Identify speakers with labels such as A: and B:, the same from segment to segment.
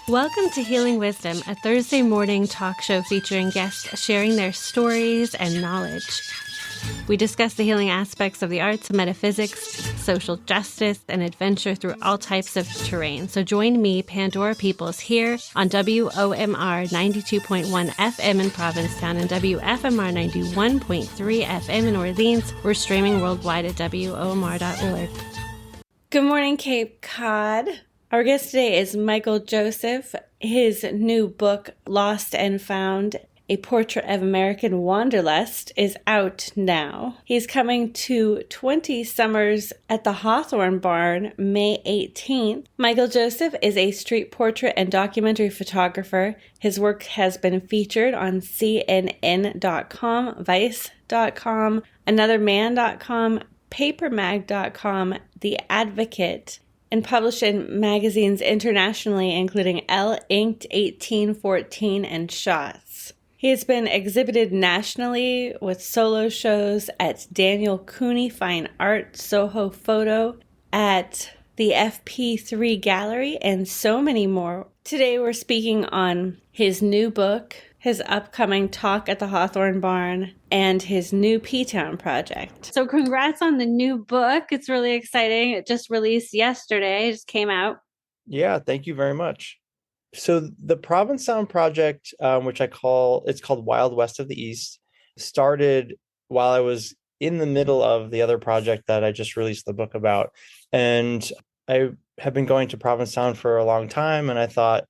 A: Welcome to Healing Wisdom, a Thursday morning talk show featuring guests sharing their stories and knowledge. We discuss the healing aspects of the arts, metaphysics, social justice, and adventure through all types of terrain. So join me, Pandora Peoples, here on WOMR 92.1 FM in Provincetown and WFMR 91.3 FM in Orleans. We're streaming worldwide at WOMR.org. Good morning, Cape Cod. Our guest today is Michael Joseph. His new book, Lost and Found, A Portrait of American Wanderlust, is out now. He's coming to 20 Summers at the Hawthorne Barn, May 18th. Michael Joseph is a street portrait and documentary photographer. His work has been featured on CNN.com, Vice.com, AnotherMan.com, PaperMag.com, The Advocate, and published in magazines internationally, including Elle, Inked, 1814, and Shots. He has been exhibited nationally with solo shows at Daniel Cooney Fine Art, Soho Photo, at the FP3 Gallery, and so many more. Today we're speaking on his new book, his upcoming talk at the Hawthorne Barn, and his new Ptown project. So congrats on the new book. It's really exciting. It just released yesterday. It just came out.
B: Yeah, thank you very much. So the Provincetown project, it's called Wild West of the East, started while I was in the middle of the other project that I just released the book about. And I have been going to Provincetown for a long time, and I thought,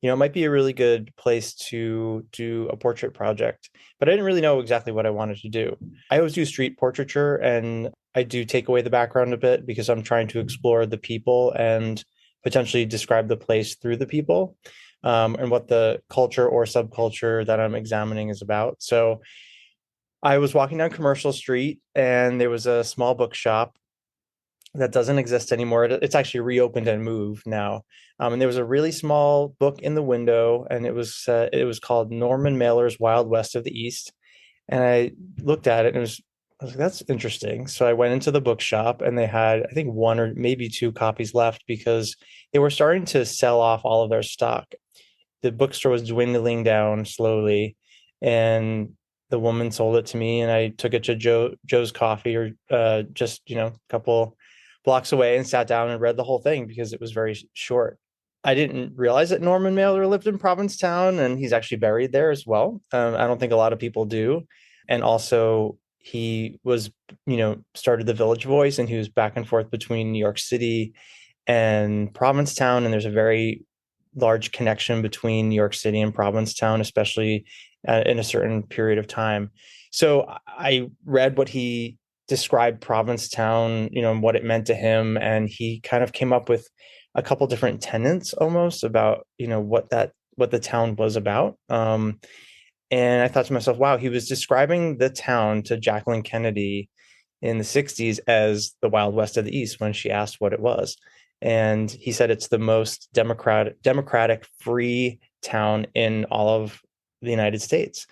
B: it might be a really good place to do a portrait project, but I didn't really know exactly what I wanted to do. I always do street portraiture, and I do take away the background a bit because I'm trying to explore the people and potentially describe the place through the people, and what the culture or subculture that I'm examining is about. So I was walking down Commercial Street, and there was a small bookshop that doesn't exist anymore. It's actually reopened and moved now. And there was a really small book in the window, and it was called Norman Mailer's Wild West of the East. And I looked at it, and I was like, that's interesting. So I went into the bookshop, and they had, I think, one or maybe two copies left because they were starting to sell off all of their stock. The bookstore was dwindling down slowly, and the woman sold it to me, and I took it to Joe's Coffee, or just a couple blocks away, and sat down and read the whole thing because it was very short. I didn't realize that Norman Mailer lived in Provincetown, and he's actually buried there as well. I don't think a lot of people do. And also he was, started the Village Voice, and he was back and forth between New York City and Provincetown. And there's a very large connection between New York City and Provincetown, especially in a certain period of time. So I read what he described Provincetown, and what it meant to him. And he kind of came up with a couple different tenets almost about, what the town was about. And I thought to myself, wow, he was describing the town to Jacqueline Kennedy in the 60s as the Wild West of the East when she asked what it was. And he said it's the most democratic, free town in all of the United States.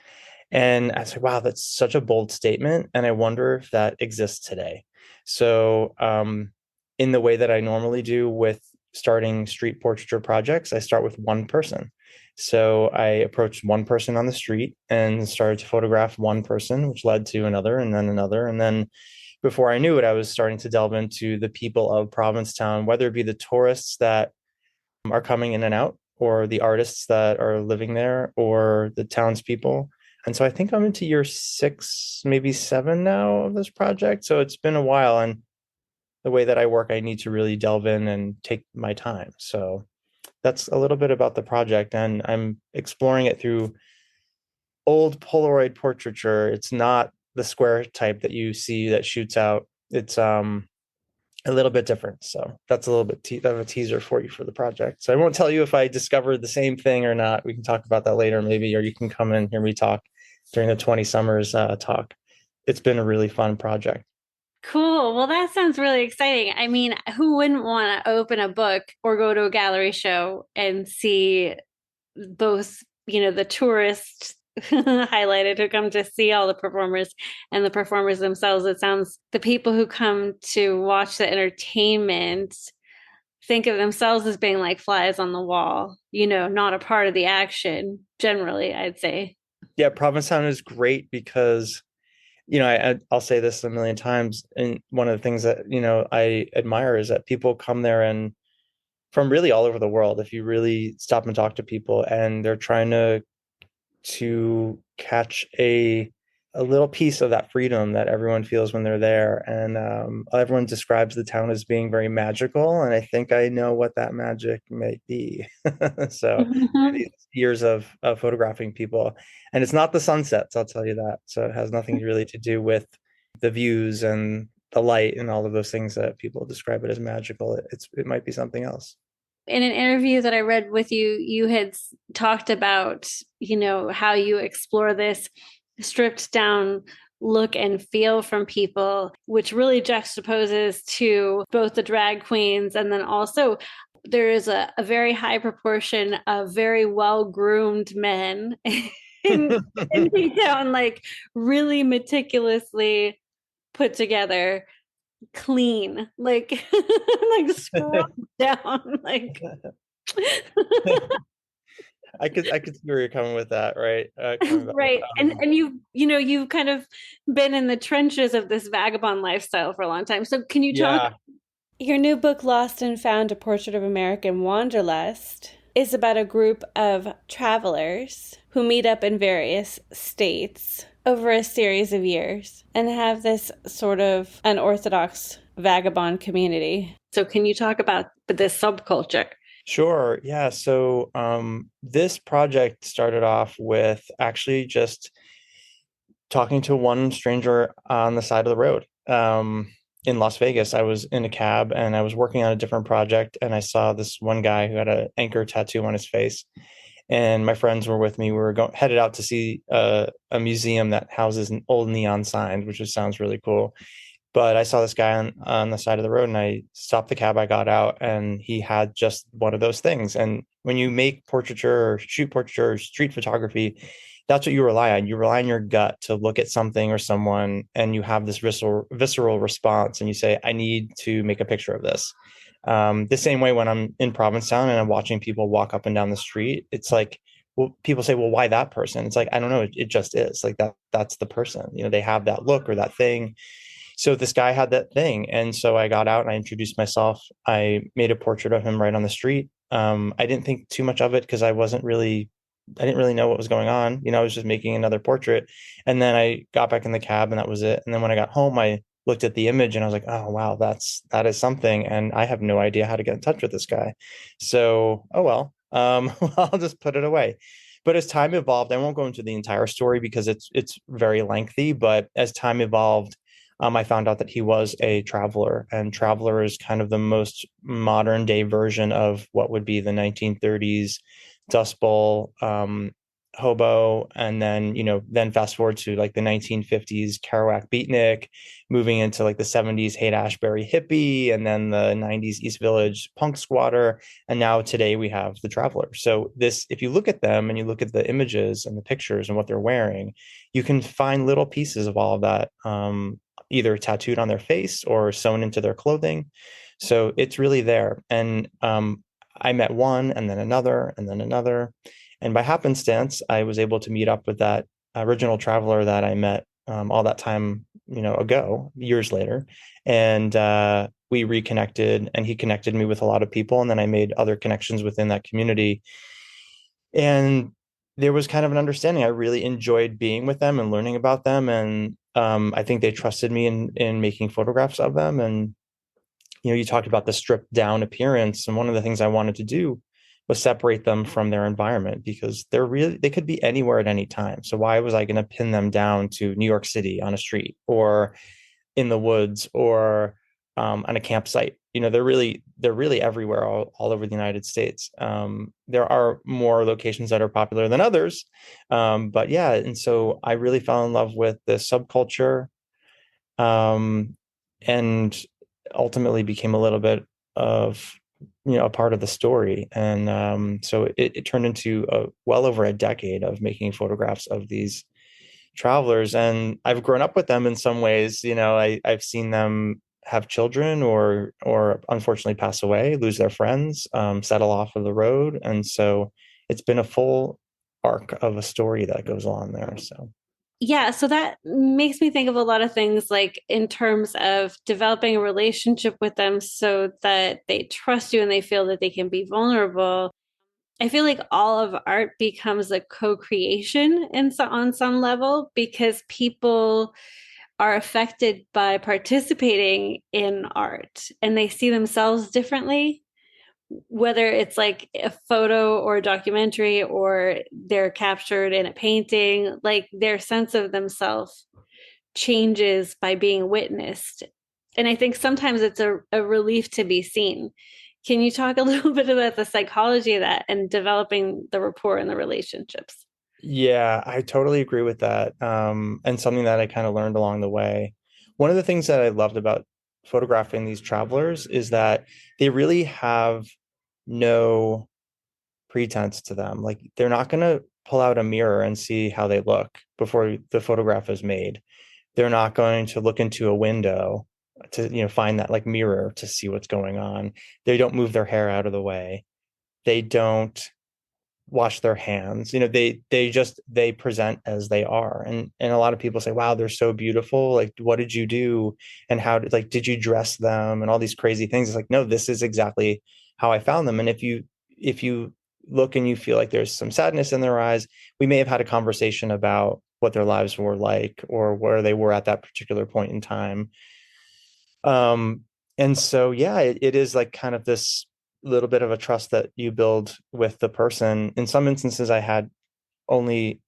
B: And I said, wow, that's such a bold statement. And I wonder if that exists today. So in the way that I normally do with starting street portraiture projects, I start with one person. So I approached one person on the street and started to photograph one person, which led to another and then another. And then before I knew it, I was starting to delve into the people of Provincetown, whether it be the tourists that are coming in and out, or the artists that are living there, or the townspeople. And so I think I'm into year 6, maybe 7 now of this project. So it's been a while. And the way that I work, I need to really delve in and take my time. So that's a little bit about the project. And I'm exploring it through old Polaroid portraiture. It's not the square type that you see that shoots out. It's a little bit different. So that's a little bit of a teaser for you for the project. So I won't tell you if I discovered the same thing or not. We can talk about that later, maybe, or you can come and hear me talk during the 20 Summers talk. It's been a really fun project.
A: Cool. Well, that sounds really exciting. I mean, who wouldn't want to open a book or go to a gallery show and see both, the tourists highlighted who come to see all the performers and the performers themselves? It sounds the people who come to watch the entertainment think of themselves as being like flies on the wall, not a part of the action, generally, I'd say.
B: Yeah, Provincetown is great because, I'll say this a million times, and one of the things that, I admire is that people come there and from really all over the world, if you really stop and talk to people, and they're trying to catch a little piece of that freedom that everyone feels when they're there. And everyone describes the town as being very magical, and I think I know what that magic may be. So
A: Mhm.
B: these years of photographing people, and it's not the sunsets, I'll tell you that. So it has nothing really to do with the views and the light and all of those things that people describe it as magical. It might be something else.
A: In an interview that I read with you, you had talked about, how you explore this stripped down look and feel from people, which really juxtaposes to both the drag queens and then also there is a very high proportion of very well groomed men in Ptown, like really meticulously put together, clean, like like scroll down, like
B: I could see where you're coming with that, right? Coming back.
A: right. And you've kind of been in the trenches of this vagabond lifestyle for a long time. So can you talk?
B: Yeah.
A: Your new book, Lost and Found: A Portrait of American Wanderlust, is about a group of travelers who meet up in various states over a series of years and have this sort of unorthodox vagabond community. So can you talk about this subculture?
B: Sure. Yeah. So this project started off with actually just talking to one stranger on the side of the road. In Las Vegas, I was in a cab and I was working on a different project, and I saw this one guy who had an anchor tattoo on his face. And my friends were with me. We were headed out to see a museum that houses an old neon sign, which just sounds really cool. But I saw this guy on the side of the road, and I stopped the cab. I got out, and he had just one of those things. And when you make portraiture or shoot portraiture or street photography, that's what you rely on. You rely on your gut to look at something or someone, and you have this visceral response, and you say, "I need to make a picture of this." The same way when I'm in Provincetown and I'm watching people walk up and down the street, it's like, well, people say, "Well, why that person?" It's like, I don't know. It just is like that. That's the person. They have that look or that thing. So this guy had that thing. And so I got out and I introduced myself. I made a portrait of him right on the street. I didn't think too much of it because I didn't really know what was going on. I was just making another portrait. And then I got back in the cab and that was it. And then when I got home, I looked at the image and I was like, oh, wow, that is something. And I have no idea how to get in touch with this guy. So, oh, well, I'll just put it away. But as time evolved, I won't go into the entire story because it's very lengthy. But as time evolved, I found out that he was a traveler, and traveler is kind of the most modern day version of what would be the 1930s Dust Bowl hobo, and then then fast forward to like the 1950s Kerouac beatnik, moving into like the 70s Haight-Ashbury hippie, and then the 90s East Village punk squatter, and now today we have the traveler. So this, if you look at them and you look at the images and the pictures and what they're wearing, you can find little pieces of all of that. Either tattooed on their face or sewn into their clothing. So it's really there. And I met one and then another and then another. And by happenstance, I was able to meet up with that original traveler that I met all that time, ago, years later. And we reconnected, and he connected me with a lot of people. And then I made other connections within that community. And there was kind of an understanding. I really enjoyed being with them and learning about them. And I think they trusted me in making photographs of them. And, you talked about the stripped down appearance. And one of the things I wanted to do was separate them from their environment, because they could be anywhere at any time. So why was I going to pin them down to New York City on a street or in the woods or on a campsite? They're really everywhere, all over the United States. There are more locations that are popular than others, but yeah. And so I really fell in love with the subculture, and ultimately became a little bit of a part of the story. And so it turned into well over a decade of making photographs of these travelers, and I've grown up with them in some ways. I've seen them have children or unfortunately pass away, lose their friends, settle off of the road. And so it's been a full arc of a story that goes on there. So
A: Yeah, so that makes me think of a lot of things like in terms of developing a relationship with them so that they trust you and they feel that they can be vulnerable. I feel like all of art becomes a co-creation on some level because people are affected by participating in art and they see themselves differently, whether it's like a photo or a documentary or they're captured in a painting, like their sense of themselves changes by being witnessed. And I think sometimes it's a relief to be seen. Can you talk a little bit about the psychology of that and developing the rapport and the relationships?
B: yeah, I totally agree with that. And something that I kind of learned along the way. One of the things that I loved about photographing these travelers is that they really have no pretense to them. Like they're not going to pull out a mirror and see how they look before the photograph is made. They're not going to look into a window to, find that like mirror to see what's going on. They don't move their hair out of the way. They don't wash their hands. They present as they are. And a lot of people say, wow, they're so beautiful. Like, what did you do? And did you dress them and all these crazy things? It's like, no, this is exactly how I found them. And if you look and you feel like there's some sadness in their eyes, we may have had a conversation about what their lives were like or where they were at that particular point in time. Um, and so, yeah, it is like kind of this little bit of a trust that you build with the person. In some instances, I had only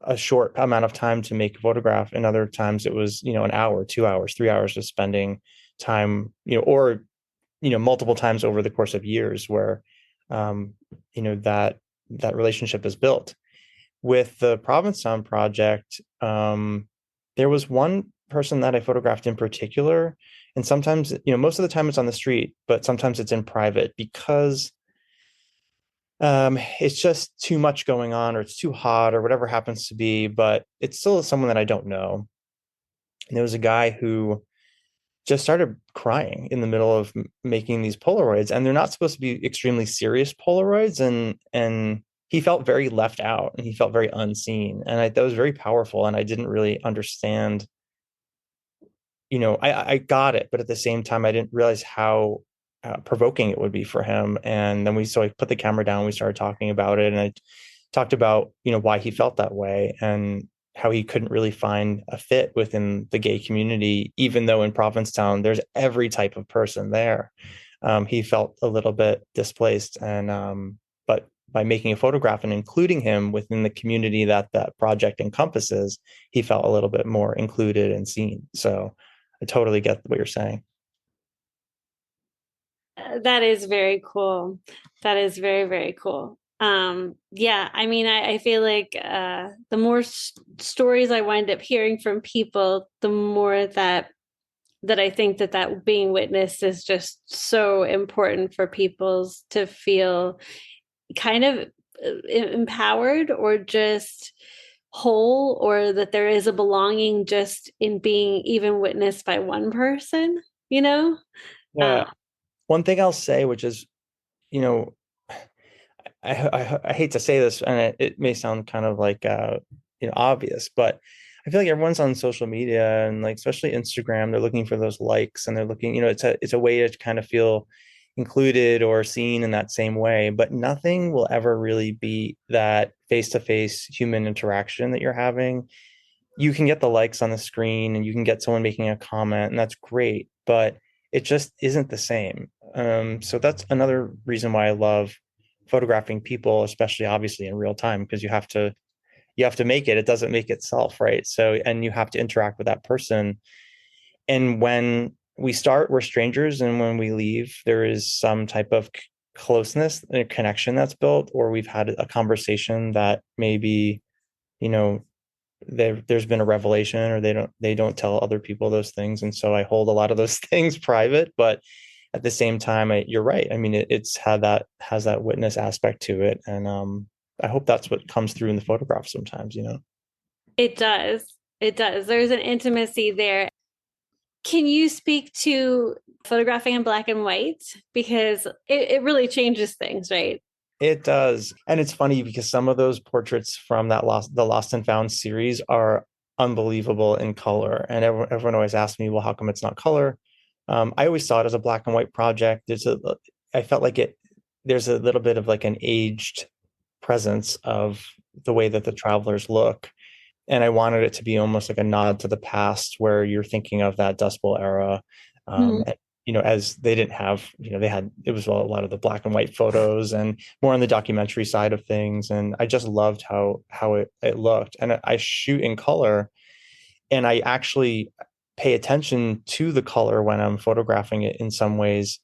B: a short amount of time to make a photograph. And other times it was, an hour, 2 hours, 3 hours of spending time, or, multiple times over the course of years where, um, that relationship is built. With the Provincetown project, there was one person that I photographed in particular. And sometimes, most of the time it's on the street, but sometimes it's in private because it's just too much going on or it's too hot or whatever happens to be, but it's still someone that I don't know. And there was a guy who just started crying in the middle of making these Polaroids, and they're not supposed to be extremely serious Polaroids, and he felt very left out and he felt very unseen, and that was very powerful. And I didn't really understand, I got it, but at the same time, I didn't realize how provoking it would be for him. And then so I put the camera down, we started talking about it, and I talked about, why he felt that way and how he couldn't really find a fit within the gay community, even though in Provincetown, there's every type of person there. He felt a little bit displaced. But by making a photograph and including him within the community that that project encompasses, he felt a little bit more included and seen. So I totally get what you're saying.
A: That is very cool. That is very, very cool. Yeah, I mean, I feel like the more stories I wind up hearing from people, the more that I think that being witnessed is just so important for people to feel kind of empowered or just whole, or that there is a belonging just in being even witnessed by one person, you know?
B: Yeah. One thing I'll say, which is, you know, I hate to say this, and it may sound kind of like obvious, but I feel like everyone's on social media and like especially Instagram, they're looking for those likes and they're looking, it's a way to kind of feel included or seen in that same way. But nothing will ever really beat that face-to-face human interaction that you're having. You can get the likes on the screen and you can get someone making a comment, and that's great, but it just isn't the same. So that's another reason why I love photographing people, especially obviously in real time, because you have to make it. It doesn't make itself, right? So, and you have to interact with that person. And when we start, we're strangers, and when we leave, there is some type of closeness and a connection that's built, or we've had a conversation that maybe, you know, there's been a revelation, or they don't tell other people those things. And so I hold a lot of those things private, but at the same time, you're right. I mean, it's had that has that witness aspect to it. And I hope that's what comes through in the photograph sometimes.
A: It does. It does. There's an intimacy there. Can you speak to photographing in black and white? Because it really changes things, right?
B: It does. And it's funny because some of those portraits from the Lost and Found series are unbelievable in color. And everyone always asks me, well, how come it's not color? I always saw it as a black and white project. I felt like there's a little bit of like an aged presence of the way that the travelers look. And I wanted it to be almost like a nod to the past where you're thinking of that Dust Bowl era.
A: Mhm.
B: And, as they didn't have, it was a lot of the black and white photos and more on the documentary side of things. And I just loved how it looked. And I shoot in color, and I actually pay attention to the color when I'm photographing it in some ways,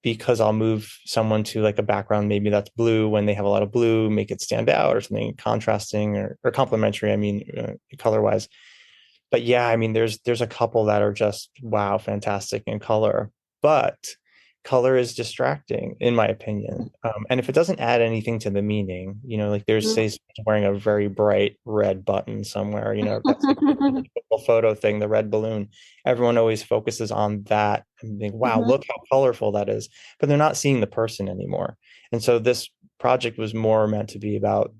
B: because I'll move someone to like a background, maybe that's blue when they have a lot of blue, make it stand out, or something contrasting or complementary, I mean, color wise. But yeah, I mean, there's a couple that are just wow, fantastic in color, but color is distracting in my opinion. And if it doesn't add anything to the meaning, like there's say someone's wearing a very bright red button somewhere, that's like the typical photo thing, the red balloon. Everyone always focuses on that and think, wow,
A: Mhm.
B: look how colorful that is, but they're not seeing the person anymore. And so this project was more meant to be about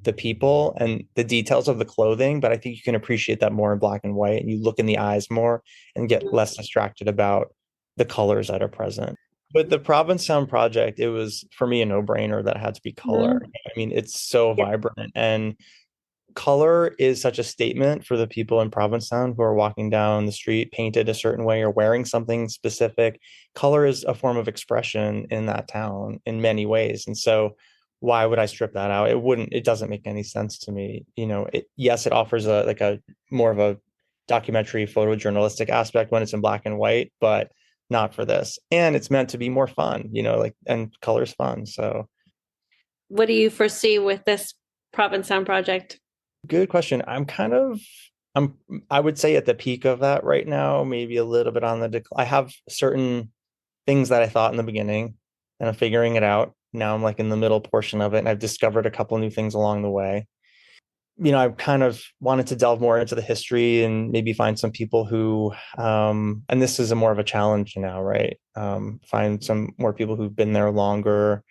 B: the people and the details of the clothing, but I think you can appreciate that more in black and white, and you look in the eyes more and get less distracted about the colors that are present. With the Provincetown project, it was for me a no-brainer that it had to be color.
A: Mhm.
B: I mean, it's so
A: Yep.
B: vibrant, and color is such a statement for the people in Provincetown who are walking down the street painted a certain way or wearing something specific. Color is a form of expression in that town in many ways. And so why would I strip that out? It doesn't make any sense to me. Yes, it offers a like a more of a documentary photojournalistic aspect when it's in black and white, but not for this. And it's meant to be more fun, and color's fun. So
A: What do you foresee with this Provincetown project?
B: good question. I'm I would say at the peak of that right now, maybe a little bit on the decline. I have certain things that I thought in the beginning, and I'm figuring it out. Now I'm like in the middle portion of it, and I've discovered a couple new things along the way. I've kind of wanted to delve more into the history and maybe find some people who, and this is a more of a challenge now, right? Find some more people who've been there longer,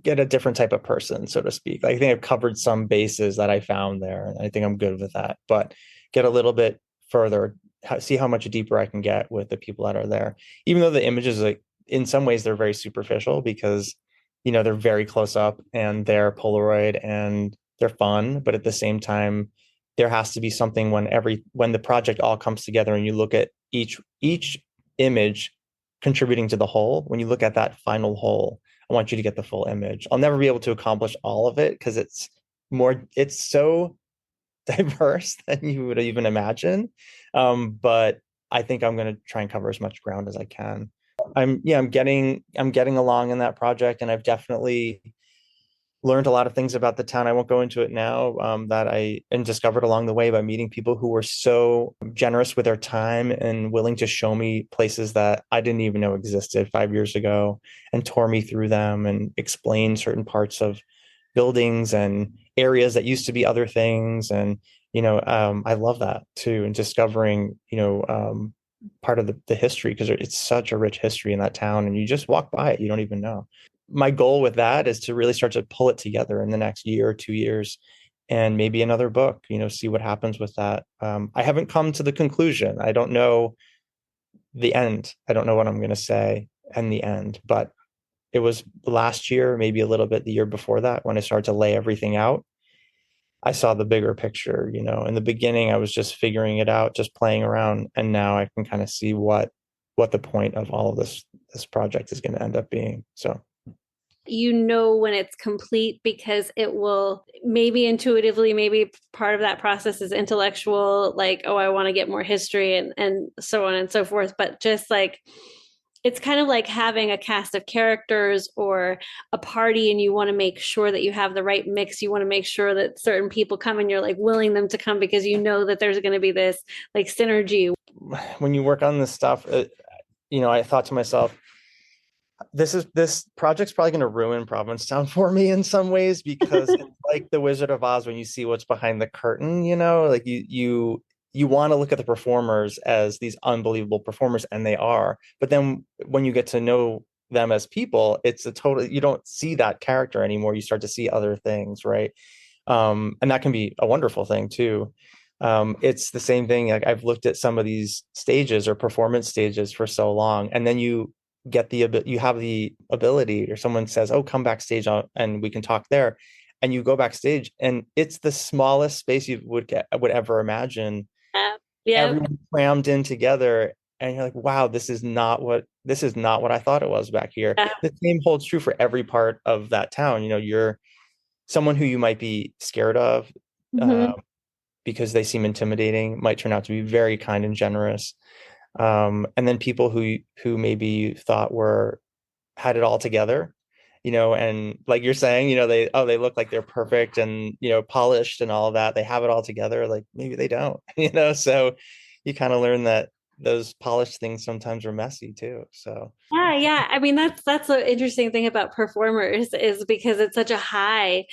B: get a different type of person, so to speak. I think I've covered some bases that I found there, and I think I'm good with that. But get a little bit further, see how much deeper I can get with the people that are there. Even though the images, like in some ways, they're very superficial because they're very close up and they're Polaroid and they're fun, but at the same time, there has to be something when the project all comes together and you look at each image contributing to the whole. When you look at that final whole, I want you to get the full image. I'll never be able to accomplish all of it because it's so diverse than you would even imagine. But I think I'm going to try and cover as much ground as I can. I'm getting along in that project, and I've definitely learned a lot of things about the town. I won't go into it now, that I and discovered along the way by meeting people who were so generous with their time and willing to show me places that I didn't even know existed 5 years ago and tour me through them and explain certain parts of buildings and areas that used to be other things. And, I love that too. And discovering, part of the history, because it's such a rich history in that town and you just walk by it, you don't even know. My goal with that is to really start to pull it together in the next year or 2 years, and maybe another book, see what happens with that. I haven't come to the conclusion. I don't know the end. I don't know what I'm going to say in the end, but it was last year, maybe a little bit the year before that, when I started to lay everything out. I saw the bigger picture. In the beginning, I was just figuring it out, just playing around, and now I can kind of see what the point of all of this project is going to end up being. So
A: You know when it's complete because it will maybe intuitively, maybe part of that process is intellectual, like, oh, I want to get more history and so on and so forth. But just like it's kind of like having a cast of characters or a party, and you want to make sure that you have the right mix. You want to make sure that certain people come and you're like willing them to come because you know that there's going to be this like synergy.
B: when you work on this stuff, I thought to myself, this project's probably going to ruin Provincetown for me in some ways, because it's like the Wizard of Oz when you see what's behind the curtain, like you want to look at the performers as these unbelievable performers, and they are. But then when you get to know them as people, it's a total, you don't see that character anymore. You start to see other things, right? And that can be a wonderful thing too. It's the same thing. Like I've looked at some of these stages or performance stages for so long, and then you have the ability, or someone says, "Oh, come backstage and we can talk there," and you go backstage, and it's the smallest space you would ever imagine.
A: Yeah. Yep.
B: Everyone crammed in together, and you're like, "Wow, this is not what I thought it was back here."
A: Yeah.
B: The same holds true for every part of that town. You're someone who you might be scared of uh,
A: Hmm.
B: because they seem intimidating might turn out to be very kind and generous. And then people who maybe you thought were had it all together, and like you're saying, they look like they're perfect and polished and all of that. They have it all together. Like maybe they don't, So you kind of learn that those polished things sometimes are messy too. So
A: Yeah, yeah. I mean, that's the interesting thing about performers is because it's such a high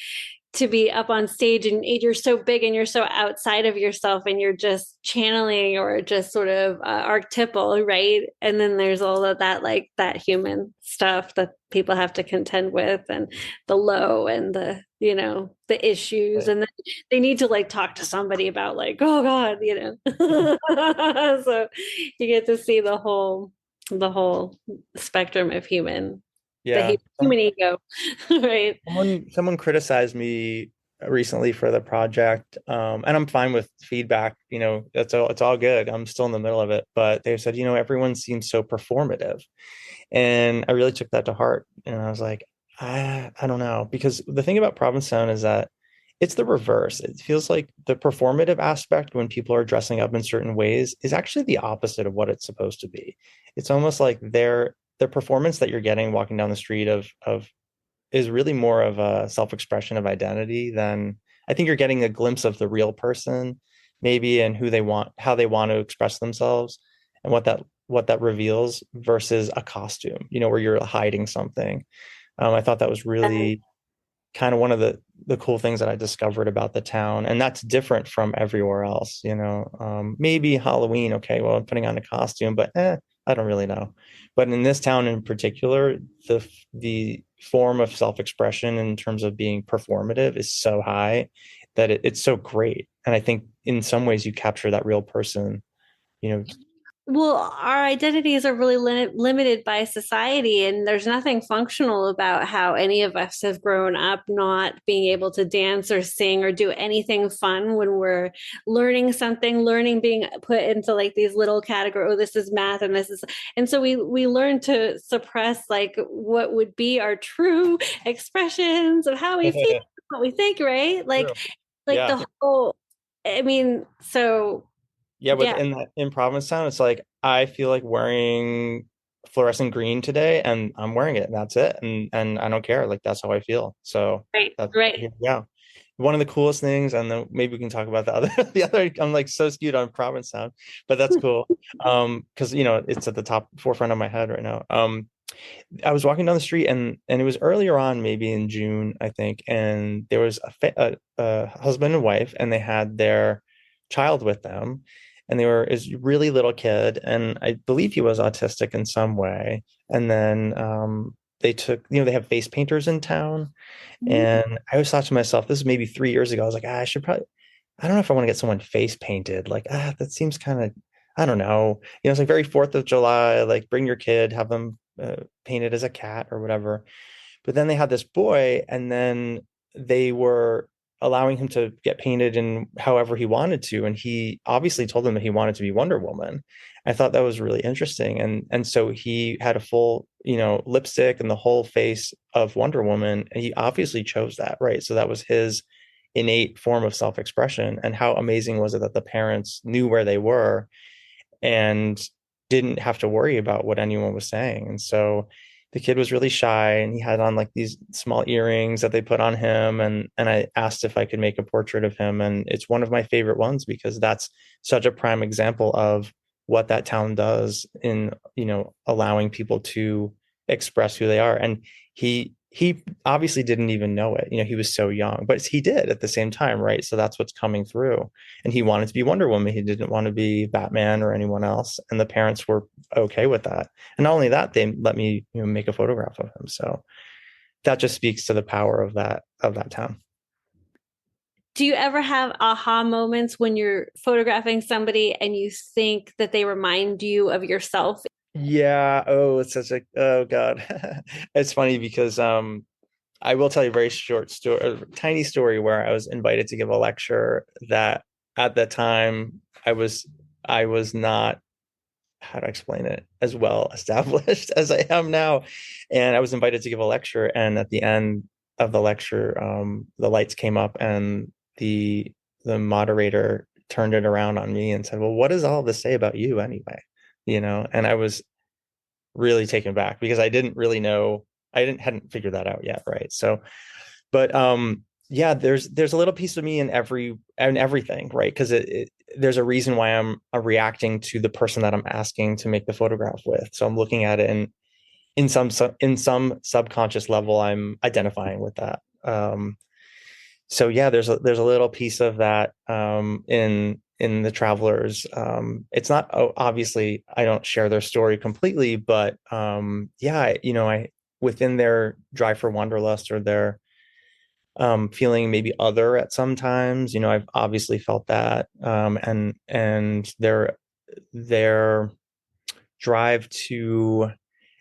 A: to be up on stage and you're so big and you're so outside of yourself and you're just channeling or just sort of archetypal, right? And then there's all of that, like that human stuff that people have to contend with, and the low and the issues, and then they need to like talk to somebody about like, oh God, so you get to see the whole spectrum of the
B: yeah.
A: human ego, right?
B: Someone criticized me recently for the project, and I'm fine with feedback. It's all good. I'm still in the middle of it, but they said, everyone seems so performative, and I really took that to heart. And I was like, I don't know, because the thing about Provincetown is that it's the reverse. It feels like the performative aspect when people are dressing up in certain ways is actually the opposite of what it's supposed to be. It's almost like the performance that you're getting walking down the street of is really more of a self-expression of identity than I think you're getting a glimpse of the real person, maybe, and how they want to express themselves, and what that reveals versus a costume, where you're hiding something. I thought that was really kind of one of the cool things that I discovered about the town, and that's different from everywhere else. Maybe Halloween, okay, well, I'm putting on a costume, but I don't really know. But in this town in particular, the form of self-expression in terms of being performative is so high that it's so great, and I think in some ways you capture that real person. You know,
A: Well, our identities are really limited by society, and there's nothing functional about how any of us have grown up not being able to dance or sing or do anything fun when we're learning something, learning being put into like these little categories. Oh, this is math and this is, and so we learn to suppress like what would be our true expressions of how we feel, what we think, right?
B: True.
A: Like
B: Yeah.
A: the whole, I mean, so
B: Yeah,
A: yeah.
B: in Provincetown, it's like I feel like wearing fluorescent green today, and I'm wearing it, and that's it, and I don't care. Like that's how I feel. So
A: Right,
B: that's
A: right.
B: yeah. One of the coolest things, and then maybe we can talk about the other the other. I'm like so skewed on Provincetown, but that's cool. Because it's at the top forefront of my head right now. I was walking down the street, and it was earlier on, maybe in June, I think, and there was a husband and wife, and they had their child with them, and they were is really little kid, and I believe he was autistic in some way. And then they took, they have face painters in town, and I always thought to myself, this is maybe 3 years ago. I was like, I should probably, I don't know if I want to get someone face painted. Like, that seems kind of, I don't know. It's like very 4th of July, like bring your kid, have them painted as a cat or whatever. But then they had this boy, and then they were allowing him to get painted in however he wanted to. And he obviously told them that he wanted to be Wonder Woman. I thought that was really interesting. And so he had a full, lipstick and the whole face of Wonder Woman. And he obviously chose that, right? So that was his innate form of self-expression. And how amazing was it that the parents knew where they were and didn't have to worry about what anyone was saying. And so the kid was really shy, and he had on like these small earrings that they put on him. And I asked if I could make a portrait of him. And it's one of my favorite ones because that's such a prime example of what that town does in, allowing people to express who they are. And he obviously didn't even know it. He was so young, but he did at the same time, right? So that's what's coming through. And he wanted to be Wonder Woman. He didn't want to be Batman or anyone else. And the parents were okay with that. And not only that, they let me, make a photograph of him. So that just speaks to the power of that town.
A: Do you ever have aha moments when you're photographing somebody and you think that they remind you of yourself?
B: Yeah. Oh, it's such a, oh God. It's funny because I will tell you a very short story, a tiny story where I was invited to give a lecture that at the time I was not, how to explain it, as well established as I am now. And I was invited to give a lecture. And at the end of the lecture, the lights came up and the moderator turned it around on me and said, "Well, what does all this say about you anyway?" And I was really taken back because I didn't really know, hadn't figured that out yet, right? So, but yeah, there's a little piece of me in everything, right? Because there's a reason why I'm reacting to the person that I'm asking to make the photograph with. So I'm looking at it, and in some subconscious level, I'm identifying with that. So yeah, there's a little piece of that in the travelers. It's not, obviously I don't share their story completely, but yeah, I within their drive for wanderlust or their feeling maybe other at some times, I've obviously felt that, and their drive to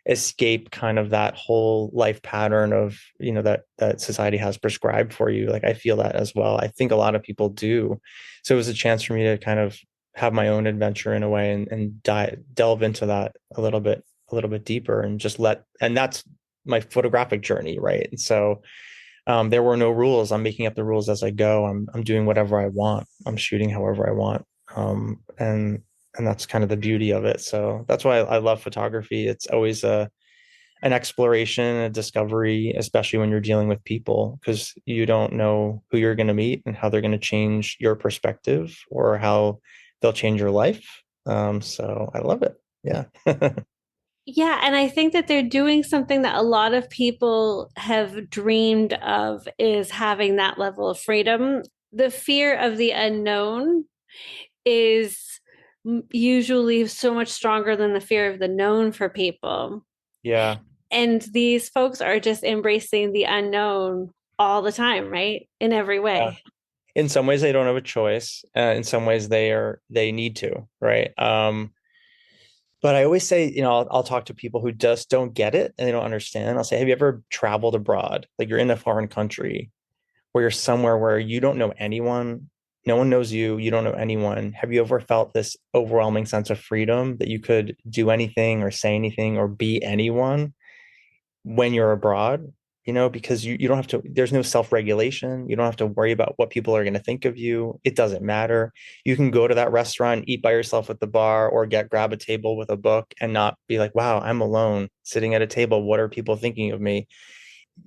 B: escape kind of that whole life pattern of, that society has prescribed for you. Like, I feel that as well. I think a lot of people do. So it was a chance for me to kind of have my own adventure in a way, and delve into that a little bit deeper, and and that's my photographic journey, right? And so there were no rules. I'm making up the rules as I go. I'm doing whatever I want. I'm shooting however I want. And that's kind of the beauty of it. So that's why I love photography. It's always an exploration, a discovery, especially when you're dealing with people, because you don't know who you're going to meet and how they're going to change your perspective or how they'll change your life. So I love it. Yeah.
A: Yeah, and I think that they're doing something that a lot of people have dreamed of, is having that level of freedom. The fear of the unknown is usually so much stronger than the fear of the known for people.
B: Yeah.
A: And these folks are just embracing the unknown all the time, right? In every way.
B: Yeah. In some ways they don't have a choice. In some ways they need to, right? But I always say, I'll talk to people who just don't get it and they don't understand. I'll say, have you ever traveled abroad? Like, you're in a foreign country where you're somewhere where you don't know anyone, no one knows you, you don't know anyone. Have you ever felt this overwhelming sense of freedom that you could do anything or say anything or be anyone when you're abroad? Because you don't have to, there's no self-regulation. You don't have to worry about what people are going to think of you. It doesn't matter. You can go to that restaurant, eat by yourself at the bar, or grab a table with a book and not be like, wow, I'm alone sitting at a table. What are people thinking of me?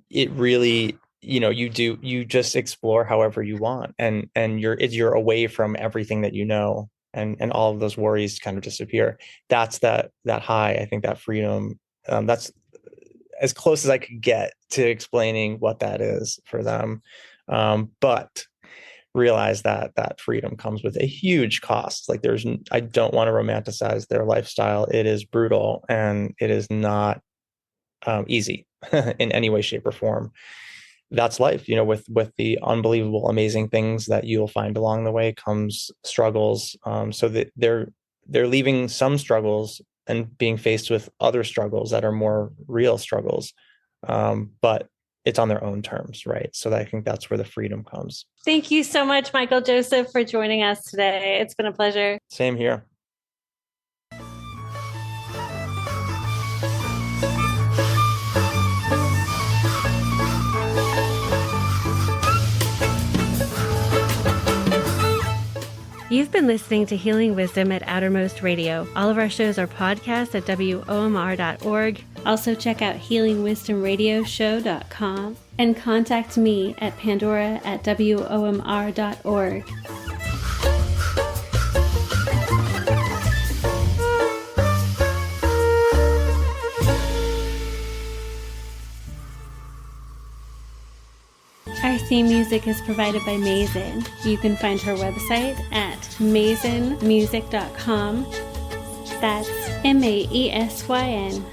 B: It really, you just explore however you want, and you're away from everything that and all of those worries kind of disappear. That's that high. I think that freedom, that's as close as I could get to explaining what that is for them. But realize that freedom comes with a huge cost. Like, I don't want to romanticize their lifestyle. It is brutal, and it is not easy in any way, shape, or form. That's life, with the unbelievable, amazing things that you'll find along the way comes struggles. So that they're leaving some struggles and being faced with other struggles that are more real struggles. But it's on their own terms, right? So I think that's where the freedom comes.
A: Thank you so much, Michael Joseph, for joining us today. It's been a pleasure.
B: Same here.
A: You've been listening to Healing Wisdom at Outermost Radio. All of our shows are podcasts at WOMR.org. Also check out healingwisdomradioshow.com and contact me at pandora@WOMR.org. Our theme music is provided by Mason. You can find her website at masonmusic.com. That's MAESYN.